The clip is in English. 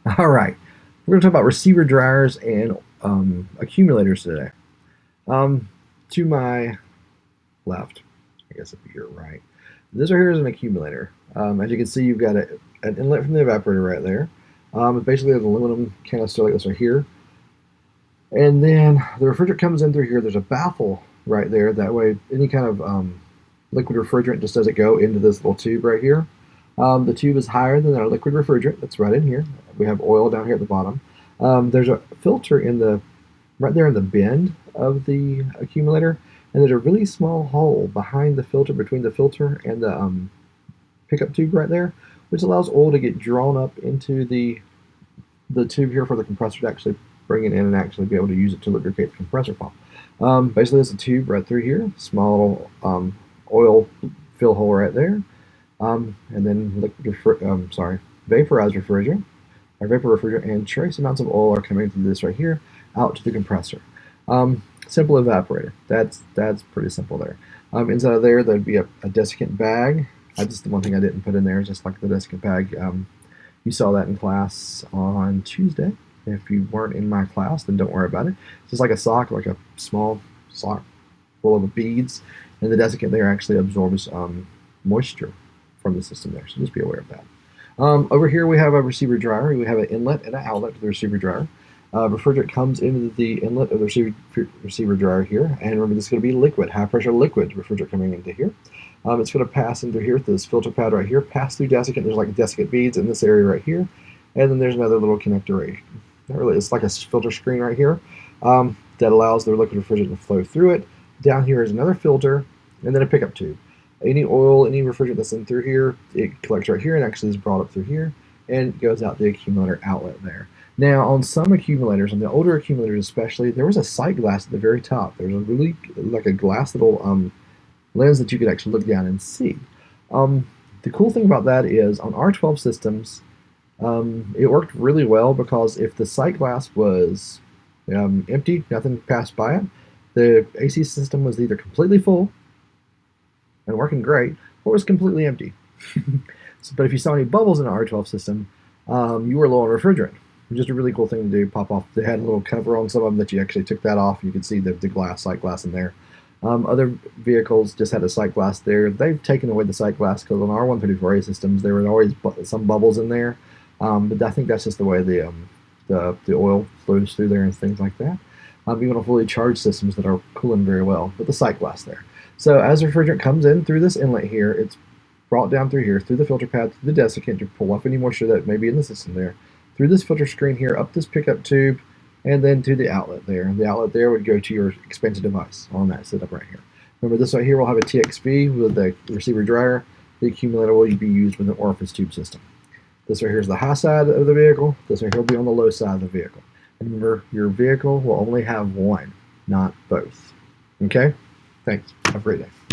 All right, we're going to talk about receiver dryers and accumulators today. To my left, I guess it'd be your right. This right here is an accumulator. As you can see, you've got an inlet from the evaporator right there. It's basically an aluminum canister like this right here. And then the refrigerant comes in through here. There's a baffle right there. That way, any kind of liquid refrigerant just doesn't go into this little tube right here. The tube is higher than our liquid refrigerant that's right in here. We have oil down here at the bottom. There's a filter in the right there in the bend of the accumulator, and there's a really small hole behind the filter, between the filter and the pickup tube right there, which allows oil to get drawn up into the tube here for the compressor to actually bring it in and actually be able to use it to lubricate the compressor pump. Basically, there's a tube right through here, small oil fill hole right there, and then vaporized refrigerant, or vapor refrigerant, and trace amounts of oil are coming through this right here out to the compressor. Simple evaporator. That's pretty simple there. Inside of there, there'd be a desiccant bag. The one thing I didn't put in there is just like the desiccant bag. You saw that in class on Tuesday. If you weren't in my class, then don't worry about it. It's just like a sock, like a small sock full of beads, and the desiccant there actually absorbs moisture from the system there. So just be aware of that. Over here we have a receiver dryer. We have an inlet and an outlet to the receiver dryer. Refrigerant comes into the inlet of the receiver dryer here, and remember this is going to be liquid, high pressure liquid refrigerant coming into here. It's going to pass into here through this filter pad right here, pass through desiccant. There's like desiccant beads in this area right here, and then there's another little connector right. Not really, it's like a filter screen right here that allows the liquid refrigerant to flow through it. Down here is another filter, and then a pickup tube. Any oil, any refrigerant that's in through here, it collects right here and actually is brought up through here and goes out the accumulator outlet there. Now, on some accumulators, on the older accumulators especially, there was a sight glass at the very top. There's a really, like a glass little lens that you could actually look down and see. The cool thing about that is on R12 systems, it worked really well because if the sight glass was empty, nothing passed by it, the AC system was either completely full and working great, or was completely empty. But if you saw any bubbles in an R12 system, you were low on refrigerant. Just a really cool thing to do, pop off. They had a little cover on some of them that you actually took that off. You could see the sight glass in there. Other vehicles just had a sight glass there. They've taken away the sight glass because on R154A systems, there were always some bubbles in there. But I think that's just the way the oil flows through there and things like that. Even on fully charged systems that are cooling very well, but the sight glass there. So as the refrigerant comes in through this inlet here, it's brought down through here, through the filter pad, through the desiccant to pull off any moisture that may be in the system there, through this filter screen here, up this pickup tube, and then to the outlet there. The outlet there would go to your expansion device on that setup right here. Remember, this right here will have a TXV with the receiver dryer. The accumulator will be used with an orifice tube system. This right here is the high side of the vehicle. This right here will be on the low side of the vehicle. And remember, your vehicle will only have one, not both. Okay? Thanks. Have a great day.